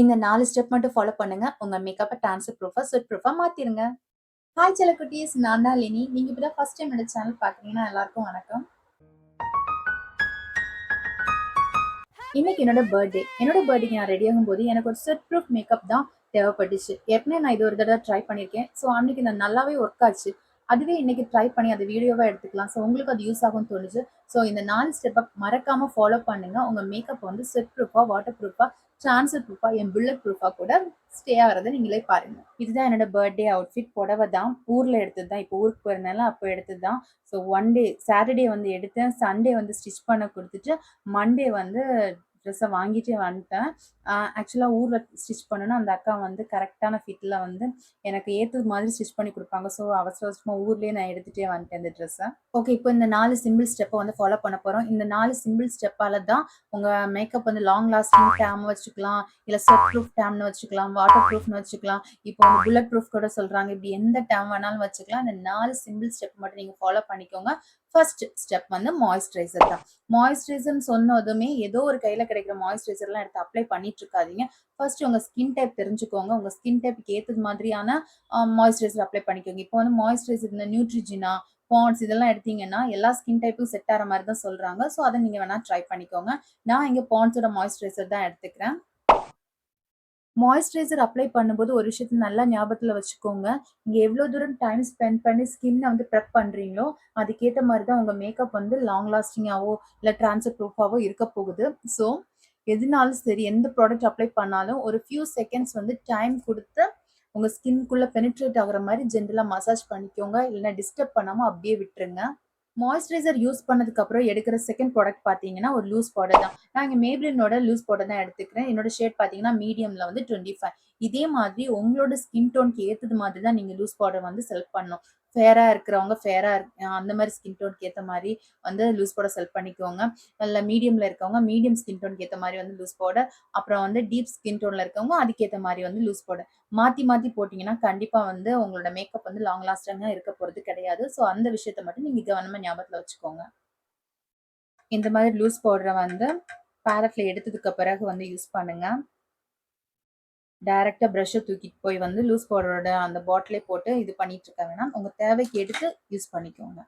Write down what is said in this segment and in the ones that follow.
இந்த 4 ஸ்டெப் மட்டும் ஃபாலோ பண்ணுங்க. உங்க மேக்கப்ப டான்ஸர் ப்ரூஃபா, ஸ்வெட் ப்ரூஃபா மாத்திருங்க. ஹாய் செல்லக்குட்டீஸ்! நான் தான் லினி. நீங்க இப்ப தான் ஃபர்ஸ்ட் டைம் என்னோட சேனல் பார்க்குறீங்கன்னா, எல்லாருக்கும் வணக்கம். இன்னைக்கு என்னோட பர்த்டே. என்னோட பர்த்டேக்கு நான் ரெடி ஆகும்போது எனக்கு ஒரு ஸ்வெட் ப்ரூஃப் மேக்கப் தான் தேவைப்பட்டுச்சு. ஏற்கனவே நான் இது ஒரு தடவ ட்ரை பண்ணியிருக்கேன். ஸோ அன்னைக்கு நான் நல்லாவே ஒர்க் ஆச்சு. அதுவே இன்னைக்கு ட்ரை பண்ணி அத வீடியோவா எடுத்துக்கலாம். ஸோ உங்களுக்கு அது யூஸ் ஆகும்னு தோணுச்சு. ஸோ இந்த 4 ஸ்டெப்ப மறக்காம ஃபாலோ பண்ணுங்க. உங்க மேக்கப் வந்து ஸ்வெட் ப்ரூஃபா, வாட்டர் ப்ரூஃபா, ட்ரான்ஸ்ஃபர் ப்ரூஃபா, புல்லட் ப்ரூஃபா கூட ஸ்டே ஆகுறத நீங்களே பாருங்க. இதுதான் என்னோட பர்த்டே அவுட்ஃபிட். புடவ தான். ஊர்ல எடுத்தது தான். இப்போ ஊருக்கு போயிருந்தனால அப்போ எடுத்தது தான். ஸோ ஒன் டே சாட்டர்டே வந்து எடுத்தேன். சண்டே வந்து ஸ்டிச் பண்ண குடுத்துட்டு, மண்டே வந்து ட்ரெஸ்ஸை வாங்கிட்டு வந்துட்டேன். ஆக்சுவலாக ஊரில் ஸ்டிச் பண்ணணும். அந்த அக்கா வந்து கரெக்டான ஃபிட்டில் வந்து எனக்கு ஏற்றது மாதிரி ஸ்டிச் பண்ணி கொடுப்பாங்க. ஸோ அவசர அவசரமாக ஊர்லேயே நான் எடுத்துகிட்டே வந்துட்டேன் இந்த ட்ரெஸ்ஸை. ஓகே, இப்போ இந்த 4 சிம்பிள் ஸ்டெப்பை வந்து ஃபாலோ பண்ண போகிறோம். இந்த 4 சிம்பிள் ஸ்டெப்பால தான் உங்கள் மேக்கப் வந்து லாங் லாஸ்டிங் டேம் வச்சுக்கலாம், இல்லை ஸ்வெட் ப்ரூஃப் டேம்னு வச்சுக்கலாம், வாட்டர் ப்ரூஃப்னு வச்சுக்கலாம், இப்போ வந்து புல்லட் ப்ரூஃப் கூட சொல்கிறாங்க. இப்படி எந்த டேம் வேணாலும் வச்சுக்கலாம். இந்த 4 சிம்பிள் ஸ்டெப் மட்டும் நீங்கள் ஃபாலோ பண்ணிக்கோங்க. ஃபர்ஸ்ட் ஸ்டெப் வந்து மாய்ஸ்சரைசர் தான். மாய்ஸ்சரைசர்னு சொன்னதுமே ஏதோ ஒரு கையில் கிடைக்கிற மாய்ஸ்சரைசர்லாம் எடுத்து அப்ளை பண்ணிட்டு இருக்காதீங்க. ஃபர்ஸ்ட் உங்கள் ஸ்கின் டைப் தெரிஞ்சுக்கோங்க. உங்கள் ஸ்கின் டைப்புக்கு ஏற்றது மாதிரியான மாய்ஸ்சரைசர் அப்ளை பண்ணிக்கோங்க. இப்போ வந்து மாய்ஸ்சரைசர் இந்த நியூட்ரிஜினா, பாண்ட்ஸ் இதெல்லாம் எடுத்தீங்கன்னா எல்லா ஸ்கின் டைப்பும் செட் ஆகிற மாதிரி தான் சொல்றாங்க. ஸோ அதை நீங்க வேணா ட்ரை பண்ணிக்கோங்க. நான் இங்க பாண்ட்ஸோட மாய்ஸ்சரைசர் தான் எடுத்துக்கிறேன். மாய்ஸ்சரைசர் அப்ளை பண்ணும்போது ஒரு விஷயத்த நல்லா ஞாபகத்துல வச்சுக்கோங்க. நீங்க எவ்வளவு தூரம் டைம் ஸ்பெண்ட் பண்ணி ஸ்கின்னை வந்து ப்ரெப் பண்றீங்களோ அதுக்கேற்ற மாதிரி தான் உங்க மேக்கப் வந்து லாங் லாஸ்டிங்காவோ இல்லை டிரான்ஸ்ஃபர் ப்ரூஃபாவோ இருக்க போகுது. ஸோ எதுனாலும் சரி, எந்த ப்ராடக்ட் அப்ளை பண்ணாலும் ஒரு ஃபியூ செகண்ட்ஸ் வந்து டைம் கொடுத்து உங்க ஸ்கின்குள்ள பெனிட்ரேட் ஆகுற மாதிரி ஜென்ரலா மசாஜ் பண்ணிக்கோங்க. இல்லைன்னா டிஸ்டர்ப் பண்ணாம அப்படியே விட்டுருங்க. மாய்ஸ்சரைசர் யூஸ் பண்ணதுக்கு அப்புறம் எடுக்கிற செகண்ட் ப்ராடக்ட் பார்த்தீங்கன்னா ஒரு லூஸ் பவுடர் தான். நான் இங்கே மேப்ளினோட லூஸ் பவுடர் தான் எடுத்துக்கிறேன். என்னோட ஷேட் பார்த்தீங்கன்னா மீடியம்ல வந்து 25. இதே மாதிரி உங்களோட ஸ்கின் டோனுக்கு ஏற்றது மாதிரி தான் நீங்கள் லூஸ் பவுடர் வந்து செலக்ட் பண்ணணும். ஃபேரா இருக்கிறவங்க ஃபேரா அந்த மாதிரி ஸ்கின் டோனுக்கு ஏற்ற மாதிரி வந்து லூஸ் பவுடர் செலக்ட் பண்ணிக்கோங்க. இல்லை மீடியம்ல இருக்கவங்க மீடியம் ஸ்கின் டோனுக்கு ஏற்ற மாதிரி வந்து லூஸ் பவுடர், அப்புறம் வந்து டீப் ஸ்கின் டோன்ல இருக்கவங்க அதுக்கேற்ற மாதிரி வந்து லூஸ் பவுடர் மாத்தி மாத்தி போட்டீங்கன்னா கண்டிப்பா வந்து உங்களோட மேக்கப் வந்து லாங் லாஸ்டிங்கா இருக்க போறது கிடையாது. ஸோ அந்த விஷயத்த மட்டும் நீங்க கவனமா ஞாபகத்துல வச்சுக்கோங்க. இந்த மாதிரி லூஸ் பவுடரை வந்து பேலட்ல எடுத்ததுக்கு பிறகு வந்து யூஸ் பண்ணுங்க. டைரக்டா ப்ரஷ்ஷை தூக்கிட்டு போய் வந்து லூஸ் பவுடரோட அந்த பாட்டிலே போட்டு இது பண்ணிட்டு இருக்க வேணாம். உங்க தேவைக்கு எடுத்து யூஸ் பண்ணிக்கோங்க.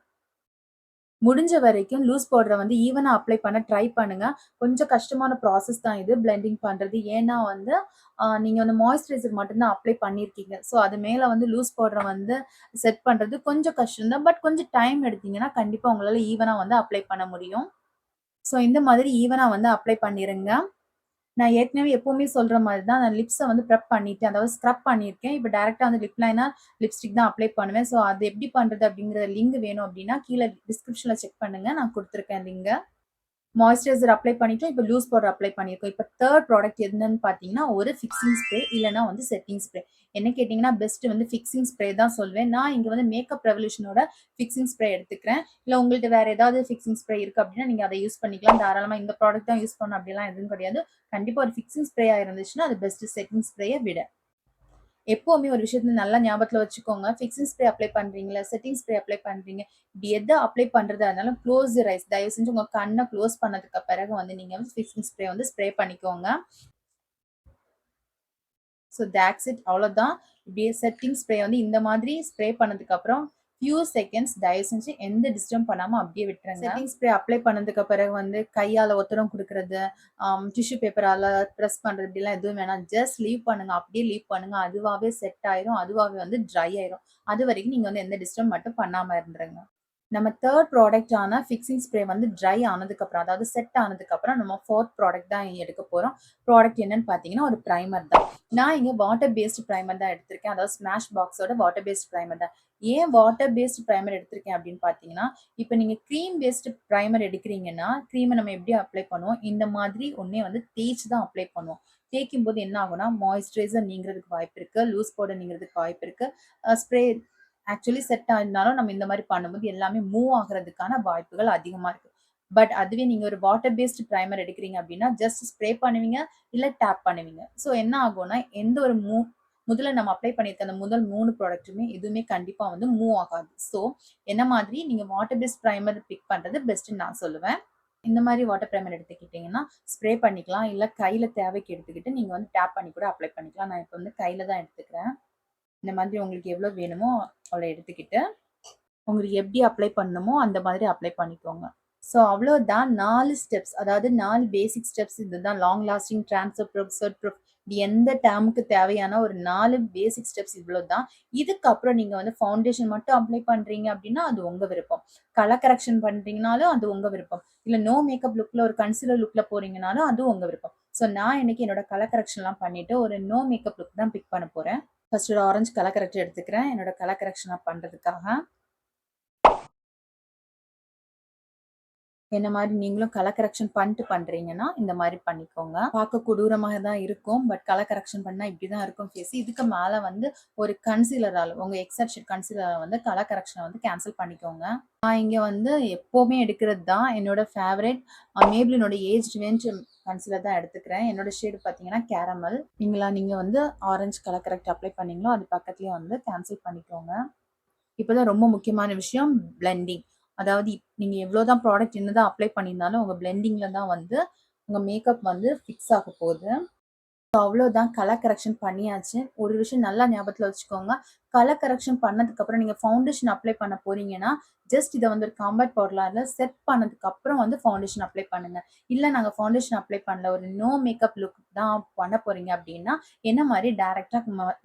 முடிஞ்ச வரைக்கும் லூஸ் பவுடரை வந்து ஈவனா அப்ளை பண்ண ட்ரை பண்ணுங்க. கொஞ்சம் கஷ்டமான ப்ராசஸ் தான் இது பிளெண்டிங் பண்றது. ஏன்னா வந்து நீங்க வந்து மாய்ஸ்சரைசர் மட்டும்தான் அப்ளை பண்ணியிருக்கீங்க. ஸோ அது மேல வந்து லூஸ் பவுடரை வந்து செட் பண்றது கொஞ்சம் கஷ்டம் தான். பட் கொஞ்சம் டைம் எடுத்தீங்கன்னா கண்டிப்பா உங்களால ஈவனா வந்து அப்ளை பண்ண முடியும். ஸோ இந்த மாதிரி ஈவனா வந்து அப்ளை பண்ணிருங்க. நான் ஏற்கனவே எப்பவுமே சொல்ற மாதிரி தான் நான் லிப்ஸை வந்து ப்ரெப் பண்ணிட்டேன். அதாவது ஸ்க்ரப் பண்ணியிருக்கேன். இப்போ டைரக்டா வந்து லிப் லைனர், லிப்ஸ்டிக் தான் அப்ளை பண்ணுவேன். ஸோ அது எப்படி பண்றது அப்படிங்கிற லிங்க் வேணும் அப்படின்னா கீழே டிஸ்கிரிப்ஷன்ல செக் பண்ணுங்க. நான் கொடுத்துருக்கேன் லிங்க. மாய்ஸ்சரைசர் அப்ளை பண்ணிட்டோம். இப்போ லூஸ் பவுடர் அப்ளை பண்ணியிருக்கோம். இப்போ தேர்ட் ப்ராடக்ட் என்னன்னு பார்த்தீங்கன்னா ஒரு ஃபிக்ஸிங் ஸ்ப்ரே இல்லைன்னா வந்து செட்டிங் ஸ்ப்ரே. என்ன கேட்டிங்கன்னா பெஸ்ட் வந்து ஃபிக்ஸிங் ஸ்ப்ரே தான் சொல்வேன். நான் இங்க வந்து மேக்கப் ரெவல்யூஷனோட ஃபிக்ஸிங் ஸ்ப்ரே எடுத்துக்கிறேன். இல்லை உங்கள்ட்ட வேற ஏதாவது ஃபிக்ஸிங் ஸ்ப்ரே இருக்கு அப்படின்னா நீங்க அதை யூஸ் பண்ணிக்கலாம். தாராளமா இந்த ப்ராடக்ட் தான் யூஸ் பண்ணணும் அப்படிலாம் எதுவும் கிடையாது. கண்டிப்பா ஒரு ஃபிக்ஸிங் ஸ்ப்ரேயா இருந்துச்சுன்னா அது பெஸ்ட் செட்டிங் ஸ்ப்ரேயை விட. எப்பவுமே ஒரு விஷயத்த நல்லா ஞாபகத்துல வச்சுக்கோங்க. ஃபிக்ஸிங் ஸ்ப்ரே அப்ளை பண்றீங்களா, செட்டிங் ஸ்ப்ரே அப்ளை பண்றீங்க, இப்படி எத அப்ளை பண்றதா இருந்தாலும் க்ளோஸ் யுவர் ஐஸ். தயவு செஞ்சு உங்க கண்ணை க்ளோஸ் பண்ணதுக்கு பிறகு வந்து நீங்க வந்து ஃபிக்ஸிங் ஸ்ப்ரே வந்து ஸ்ப்ரே பண்ணிக்கோங்க. ஸோ தேட்ஸ் இட், அவ்வளோதான். இப்படியே செட்டிங் ஸ்ப்ரே வந்து இந்த மாதிரி ஸ்ப்ரே பண்ணதுக்கு அப்புறம் ஃபியூ செகண்ட்ஸ் தயவு செஞ்சு எந்த டிஸ்டர்ப் பண்ணாம அப்படியே விட்டுருங்க. செட்டிங் ஸ்ப்ரே அப்ளை பண்ணதுக்கு பிறகு வந்து கையால ஒத்தடம் கொடுக்கறது, டிஷ்யூ பேப்பரால ப்ரெஸ் பண்றது இப்படிலாம் எதுவும் வேணாம். ஜஸ்ட் லீவ் பண்ணுங்க. அப்படியே லீவ் பண்ணுங்க. அதுவாவே செட் ஆயிரும். அதுவாவே வந்து ட்ரை ஆயிரும். அது வரைக்கும் நீங்க வந்து எந்த டிஸ்டர்ப் மட்டும் பண்ணாம இருந்துருங்க. நம்ம தேர்ட் ப்ராடக்டான ஃபிக்ஸிங் ஸ்ப்ரே வந்து ட்ரை ஆனதுக்கப்புறம், அதாவது செட் ஆனதுக்கப்புறம் நம்ம ஃபோர்த் ப்ராடக்ட் தான் எடுக்க போகிறோம். ப்ராடக்ட் என்னன்னு பார்த்தீங்கன்னா ஒரு ப்ரைமர் தான். நான் இங்கே வாட்டர் பேஸ்ட் ப்ரைமர் தான் எடுத்திருக்கேன். அதாவது ஸ்மாஷ் பாக்ஸோட வாட்டர் பேஸ்ட் ப்ரைமர் தான். ஏன் வாட்டர் பேஸ்ட் ப்ரைமர் எடுத்திருக்கேன் அப்படின்னு பார்த்தீங்கன்னா, இப்போ நீங்கள் க்ரீம் பேஸ்ட் ப்ரைமர் எடுக்கிறீங்கன்னா, க்ரீமை நம்ம எப்படி அப்ளை பண்ணுவோம், இந்த மாதிரி ஒன்றே வந்து தேய்ச்சி தான் அப்ளை பண்ணுவோம். தேய்க்கும் போது என்ன ஆகும்னா மாய்ஸ்சரைசர் நீங்கிறதுக்கு வாய்ப்பு இருக்கு, லூஸ் பவுடர் நீங்கிறதுக்கு வாய்ப்பு இருக்கு. ஸ்ப்ரே ஆக்சுவலி செட் ஆயிருந்தாலும் நம்ம இந்த மாதிரி பண்ணும்போது எல்லாமே மூவ் ஆகுறதுக்கான வாய்ப்புகள் அதிகமா இருக்கு. பட் அதுவே நீங்க ஒரு வாட்டர் பேஸ்ட் ப்ரைமர் எடுக்கிறீங்க அப்படின்னா ஜஸ்ட் ஸ்ப்ரே பண்ணுவீங்க, இல்ல டேப் பண்ணுவீங்க. ஸோ என்ன ஆகும்னா எந்த ஒரு முதல்ல நம்ம அப்ளை பண்ணியிருக்க அந்த முதல் 3 ப்ராடக்ட்டுமே எதுவுமே கண்டிப்பா வந்து மூவ் ஆகாது. ஸோ என்ன மாதிரி நீங்க வாட்டர் பேஸ்ட் ப்ரைமர் பிக் பண்றது பெஸ்ட்ன்னு நான் சொல்லுவேன். இந்த மாதிரி வாட்டர் ப்ரைமர் எடுத்துக்கிட்டிங்கன்னா ஸ்ப்ரே பண்ணிக்கலாம், இல்லை கையில் தேவைக்கு எடுத்துக்கிட்டு நீங்கள் வந்து டேப் பண்ணி கூட அப்ளை பண்ணிக்கலாம். நான் இப்போ வந்து கையில் தான் எடுத்துக்கிறேன். இந்த மாதிரி உங்களுக்கு எவ்வளோ வேணுமோ அவ்வளோ எடுத்துக்கிட்டு உங்களுக்கு எப்படி அப்ளை பண்ணணுமோ அந்த மாதிரி அப்ளை பண்ணிக்கோங்க. ஸோ அவ்வளோதான் 4 ஸ்டெப்ஸ். அதாவது 4 பேசிக் ஸ்டெப்ஸ் இதுதான். Long lasting, transfer proof, shirt proof இது எந்த டேர்முக்கு தேவையான ஒரு 4 பேசிக் ஸ்டெப்ஸ் இவ்வளோதான். இதுக்கப்புறம் நீங்க வந்து ஃபவுண்டேஷன் மட்டும் அப்ளை பண்றீங்க அப்படின்னா அது உங்க விருப்பம். கலர் கரெக்ஷன் பண்றீங்கனாலும் அது உங்க விருப்பம். இல்ல நோ மேக்கப் லுக்ல ஒரு கன்சீலர் லுக்ல போறீங்கனாலும் அது உங்க விருப்பம். ஸோ நான் இன்னைக்கு என்னோட கலர் கரெக்ஷன்லாம் பண்ணிட்டு ஒரு நோ மேக்கப் லுக் தான் பிக் பண்ண போறேன். ஃபர்ஸ்ட் ஒரு ஆரஞ்சு கலர் கரெக்டர் எடுத்துக்கிறேன் என்னோட கலர் கரெக்ஷன் பண்றதுக்காக. என்ன மாதிரி நீங்களும் கலர் கரெக்ஷன் பண்ணிட்டு பண்றீங்கன்னா இந்த மாதிரி பண்ணிக்கோங்க. பார்க்க கொடூரமாக தான் இருக்கும். பட் கலர் கரெக்ஷன் பண்ணா இப்படிதான் இருக்கும் ஃபேஸ். இதுக்கு மேல வந்து ஒரு கன்சீலரால் உங்க எக்ஸாக்ட் ஷேட் கன்சீலரை வந்து கலர் கரெக்ஷனை வந்து கேன்சல் பண்ணிக்கோங்க. நான் இங்க வந்து எப்பவுமே எடுக்கிறது தான் என்னோட ஃபேவரட் மேப்ளினோட ஏஜ் ரேஞ்ச் கன்சீலர் தான் எடுத்துக்கிறேன். என்னோட ஷேடு பார்த்தீங்கன்னா கேரமல். நீங்க வந்து ஆரஞ்சு கலர் கரெக்ட் அப்ளை பண்ணீங்களோ அது பக்கத்துலயே வந்து கேன்சல் பண்ணிக்கோங்க. இப்போதான் ரொம்ப முக்கியமான விஷயம் பிளெண்டிங். அதாவது நீங்க எவ்வளவுதான் ப்ராடக்ட் என்னதான் அப்ளை பண்ணியிருந்தாலும் உங்க பிளெண்டிங்ல தான் வந்து உங்க மேக்கப் வந்து ஃபிக்ஸ் ஆக போகுது. அவ்வளோதான் கலர் கரெக்ஷன் பண்ணியாச்சு. ஒரு விஷயம் நல்லா ஞாபகத்துல வச்சுக்கோங்க. கலர் கரெக்ஷன் பண்ணதுக்கு அப்புறம் நீங்க ஃபவுண்டேஷன் அப்ளை பண்ண போறீங்கன்னா, ஜஸ்ட் இத வந்து ஒரு காம்பேக்ட் பவுடர்ல செட் பண்ணதுக்கு அப்புறம் வந்து ஃபவுண்டேஷன் அப்ளை பண்ணுங்க. இல்ல நாங்க ஃபவுண்டேஷன் அப்ளை பண்ணல, ஒரு நோ மேக்கப் லுக் தான் பண்ண போறீங்க அப்படின்னா, என்ன மாரி டைரக்ட்டா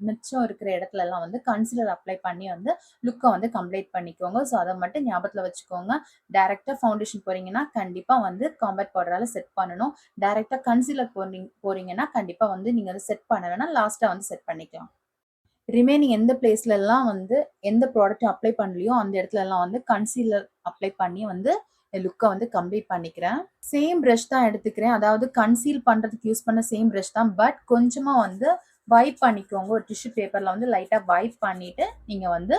மிச்சம் இருக்கிற இடத்துலலாம் வந்து கன்சீலர் அப்ளை பண்ணி வந்து லுக்க வந்து கம்ப்ளீட் பண்ணிக்கோங்க. ஸோ அத மட்டும் ஞாபகத்துல வச்சுக்கோங்க. டைரக்ட்டா ஃபவுண்டேஷன் போறீங்கன்னா, கண்டிப்பா வந்து காம்பேக்ட் பவுடரால செட் பண்ணணும். டைரக்ட்டா கன்சீலர் போறீங்கன்னா, கண்டிப்பா வந்து நீங்க அத செட் பண்ண வேணாம். லாஸ்ட்டா வந்து செட் பண்ணிக்கலாம். ரிமைனிங் எந்த பிளேஸ்லலாம் வந்து எந்த ப்ராடக்ட்டும் அப்ளை பண்ணலையோ, அந்த இடத்துலலாம் வந்து கன்சீலர் அப்ளை பண்ணி வந்து லுக்க வந்து கம்ப்ளீட் பண்ணிக்கிறேன். சேம் பிரஷ் தான் எடுத்துக்கிறேன். அதாவது கன்சீல் பண்றதுக்கு யூஸ் பண்ண சேம் பிரஷ் தான். பட் கொஞ்சமா வந்து வைப் பண்ணிக்கோங்க. ஒரு டிஷ்யூ பேப்பர்ல வந்து லைட்டா வைப் பண்ணிட்டு நீங்க வந்து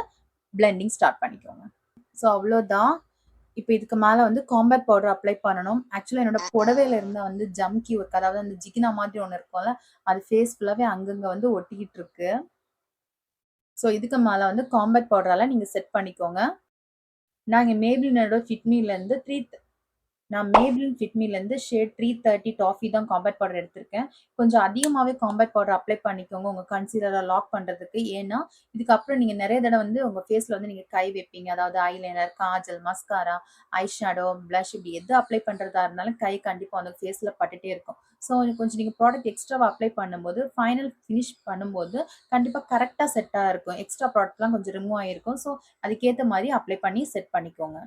பிளெண்டிங் ஸ்டார்ட் பண்ணிக்கோங்க. ஸோ அவ்வளோதான். இப்போ இதுக்கு மேல வந்து காம்பேக்ட் பவுடர் அப்ளை பண்ணணும். ஆக்சுவலா என்னோட புடவையில இருந்த வந்து ஜம்கி ஒர்க், அதாவது அந்த ஜிகினா மாதிரி ஒண்ணு இருக்கும்ல, அது ஃபேஸ் ஃபுல்லாவே அங்கங்க வந்து ஒட்டிக்கிட்டு இருக்கு. ஸோ இதுக்கு மேல வந்து காம்பேக்ட் பவுடரால நீங்க செட் பண்ணிக்கோங்க. நாங்க மேப்ளினோட ஃபிட்மிலேருந்து நான் மேப்ளின் ஃபிட்மிலேருந்து ஷேட் 330 டாஃபி தான் காம்பேக்ட் பவுடர் எடுத்திருக்கேன். கொஞ்சம் அதிகமாவே காம்பேக்ட் பவுடர் அப்ளை பண்ணிக்கோங்க உங்க கன்சீலரை லாக் பண்றதுக்கு. ஏன்னா, இதுக்கப்புறம் நீங்க நெறைய தடவ வந்து உங்க ஃபேஸ்ல வந்து நீங்க கை வைப்பீங்க. அதாவது eyeliner, Kajal, mascara, eye shadow, blush இப்படி எது அப்ளை பண்றதா இருந்தாலும் கை கண்டிப்பா வந்து ஃபேஸ்ல பட்டுட்டே இருக்கும். ஸோ கொஞ்சம் நீங்க ப்ராடக்ட் எக்ஸ்ட்ராவா அப்ளை பண்ணும்போது, ஃபைனல் ஃபினிஷ் பண்ணும்போது கண்டிப்பா கரெக்ட்டா செட்டா இருக்கும். எக்ஸ்ட்ரா ப்ராடக்ட்லாம் கொஞ்சம் ரிமூவ் ஆயிருக்கும். ஸோ அதுக்கேத்த மாரி அப்ளை பண்ணி செட் பண்ணிக்கோங்க.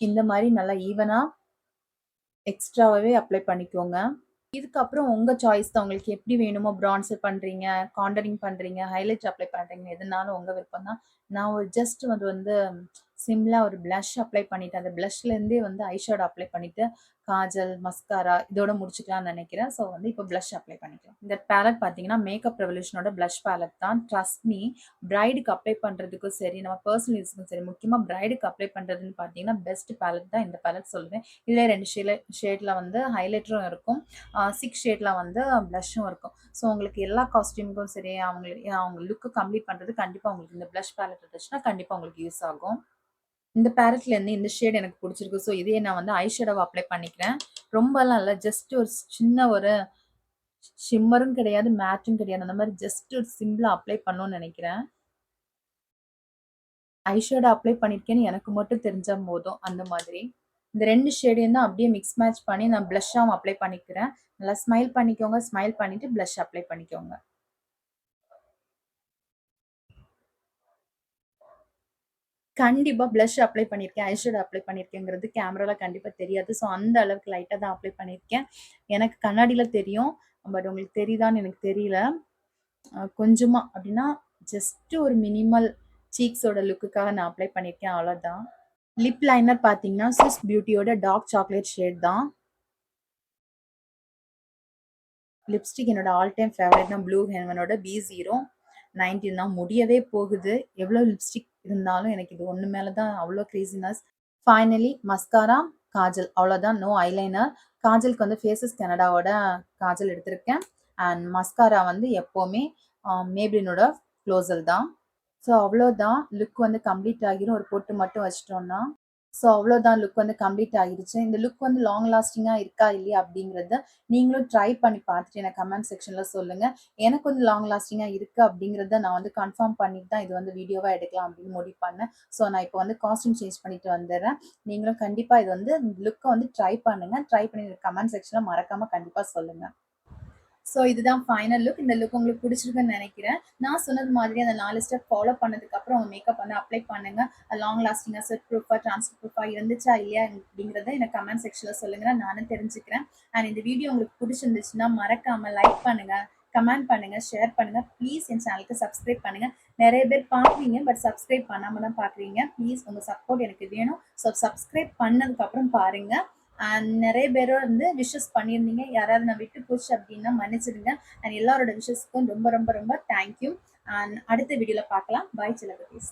இந்த மாரி நல்லா ஈவனா எக்ஸ்ட்ராவாவே அப்ளை பண்ணிக்கோங்க. இதுக்கப்புறம் உங்க சாய்ஸ் தான். உங்களுக்கு எப்படி வேணுமோ பிரான்சர் பண்றீங்க, காண்டரிங் பண்றீங்க, ஹைலைட் அப்ளை பண்றீங்க, எதுனாலும் உங்க விருப்பம் தான். நான் ஒரு ஜஸ்ட் அது வந்து சிம்பிளா ஒரு பிளஷ் அப்ளை பண்ணிட்டு, அந்த பிளஷ்லேருந்தே வந்து ஐ ஷேடோ அப்ளை பண்ணிட்டு, காஜல், மஸ்காரா இதோட முடிச்சுக்கலாம்னு நெனைக்கிறேன். ஸோ வந்து இப்போ பிளஷ் அப்ளை பண்ணிக்கலாம். இந்த பேலட் பார்த்தீங்கன்னா, மேக்கப் ரெவல்யூஷனோட பிளஷ் பேலட் தான். ட்ரஸ்ட் மீ, பிரைடுக்கு அப்ளை பண்றதுக்கும் சரி, நம்ம பர்சனல் யூஸ்க்கும் சரி, முக்கியமா பிரைடுக்கு அப்ளை பண்றதுன்னு பார்த்தீங்கன்னா, பெஸ்ட் பேலட் தான் இந்த பேலட் சொல்லுவேன். இதுல 2 ஷேட்ல வந்து ஹைலைட்டரும் இருக்கும். 6 ஷேட்ல வந்து பிளஷ்ஷும் இருக்கும். ஸோ உங்களுக்கு எல்லா காஸ்டியூமுக்கும் சரி, அவங்க லுக் கம்ப்ளீட் பண்றது கண்டிப்பா உங்களுக்கு இந்த பிளஷ் பேலட் இருந்துச்சுன்னா கண்டிப்பா உங்களுக்கு யூஸ் ஆகும். இந்த பேலட்ல இருந்து இந்த ஷேட் எனக்கு பிடிச்சிருக்கு. ஸோ இதையே நான் வந்து ஐ ஷேடோவா அப்ளை பண்ணிக்கிறேன். ரொம்பலாம் இல்ல. ஜஸ்ட் ஒரு சின்ன ஒரு ஷிம்மரும் கிடையாது, மேட்டும் கிடையாது. அந்த மாதிரி ஜஸ்ட் ஒரு சிம்பிளா அப்ளை பண்ணணும்னு நினைக்கிறேன். ஐ ஷேடோ அப்ளை பண்ணியிருக்கேன்னு எனக்கு மட்டும் தெரிஞ்சா போதும். அந்த மாதிரி. இந்த 2 ஷேடையும் தான் அப்படியே மிக்ஸ் மேட்ச் பண்ணி நான் பிளஷ்ஷாவும் அப்ளை பண்ணிக்கிறேன். நல்லா ஸ்மைல் பண்ணிக்கோங்க. ஸ்மைல் பண்ணிட்டு பிளஷ் அப்ளை பண்ணிக்கோங்க. கண்டிப்பா பிளஷ் அப்ளை பண்ணியிருக்கேன். ஐ ஷேடோ அப்ளை பண்ணியிருக்கேங்கிறது கேமரால கண்டிப்பா தெரியாது. ஸோ அந்த அளவுக்கு லைட்டா தான் அப்ளை பண்ணியிருக்கேன். எனக்கு கண்ணாடில தெரியும். பட் உங்களுக்கு தெரியுதான்னு எனக்கு தெரியல. கொஞ்சமா அப்படின்னா ஜஸ்ட் ஒரு மினிமல் சீக்ஸோட லுக்குக்காக நான் அப்ளை பண்ணியிருக்கேன். அவ்வளோதான். லிப் லைனர் பார்த்தீங்கன்னா, ஸ்விஸ் பியூட்டியோட டார்க் சாக்லேட் ஷேட் தான். லிப்ஸ்டிக் என்னோட ஆல் டைம் ஃபேவரட் தான். ப்ளூ ஹெவனோட B019 தான். முடியவே போகுது. எவ்வளோ லிப்ஸ்டிக் இருந்தாலும் எனக்கு இது ஒண்ணு மேல தான் அவ்வளோ கிரேசினஸ். ஃபைனலி மஸ்காரா, காஜல் அவ்வளோதான். No eyeliner. காஜலுக்கு வந்து ஃபேஸஸ் கனடாவோட காஜல் எடுத்திருக்கேன். அண்ட் மஸ்காரா வந்து எப்பவுமே மேப்ளினோட க்ளோசல் தான். ஸோ அவ்வளோதான். லுக் வந்து கம்ப்ளீட் ஆகிரும். ஒரு பொட்டு மட்டும் வச்சிட்டோம்னா. ஸோ அவ்வளோதான் லுக் வந்து கம்ப்ளீட் ஆகிருச்சு. இந்த லுக் வந்து லாங் லாஸ்டிங்கா இருக்கா இல்லையா அப்படிங்கிறத நீங்களும் ட்ரை பண்ணி பார்த்துட்டு எனக்கு கமெண்ட் செக்ஷன்ல சொல்லுங்க. எனக்கு வந்து லாங் லாஸ்டிங்கா இருக்கு அப்படிங்கிறத நான் வந்து கன்ஃபார்ம் பண்ணிட்டு தான் இது வந்து வீடியோவா எடுக்கலாம் அப்படின்னு முடிவு பண்ணேன். ஸோ நான் இப்போ வந்து காஸ்டியூம் சேஞ்ச் பண்ணிட்டு வந்துடுறேன். நீங்களும் கண்டிப்பா இது வந்து லுக்க வந்து ட்ரை பண்ணுங்க. ட்ரை பண்ணி கமெண்ட் செக்ஷன்ல மறக்காம கண்டிப்பா சொல்லுங்க. ஸோ இதுதான் ஃபைனல் லுக். இந்த லுக் உங்களுக்கு பிடிச்சிருக்குன்னு நினைக்கிறேன். நான் சொன்னது மாதிரி அந்த 4 ஸ்டெப் ஃபாலோ பண்ணதுக்கப்புறம் உங்க மேக்கப் வந்து அப்ளை பண்ணுங்க. லாங் லாஸ்டிங்கா, ஸ்வெட் ப்ரூஃபா, ட்ரான்ஸ்ஃபர் ப்ரூஃபா இருந்துச்சா இல்லையா அப்படிங்கிறத எனக்கு கமெண்ட் செக்ஷன்ல சொல்லுங்க. நானும் தெரிஞ்சுக்கிறேன். அண்ட் இந்த வீடியோ உங்களுக்கு பிடிச்சிருந்துச்சுன்னா மறக்காம லைக் பண்ணுங்க, கமெண்ட் பண்ணுங்க, ஷேர் பண்ணுங்க. ப்ளீஸ் என் சேனலுக்கு சப்ஸ்கிரைப் பண்ணுங்க. நிறைய பேர் பார்க்குறீங்க, பட் சப்ஸ்கிரைப் பண்ணாம தான் பார்க்குறீங்க. ப்ளீஸ் உங்க சப்போர்ட் எனக்கு வேணும். ஸோ சப்ஸ்கிரைப் பண்ணதுக்கப்புறம் பாருங்க. அண்ட் நிறைய பேரும் வந்து விஷஸ் பண்ணியிருந்தீங்க. யாராவது நான் விட்டு போச்சு அப்படின்னா மன்னிச்சிடுங்க. அண்ட் எல்லாரோட விஷஸ்க்கும் ரொம்ப ரொம்ப ரொம்ப தேங்க்யூ. அண்ட் அடுத்த வீடியோல பார்க்கலாம். பாய் செல்லகுட்டீஸ்.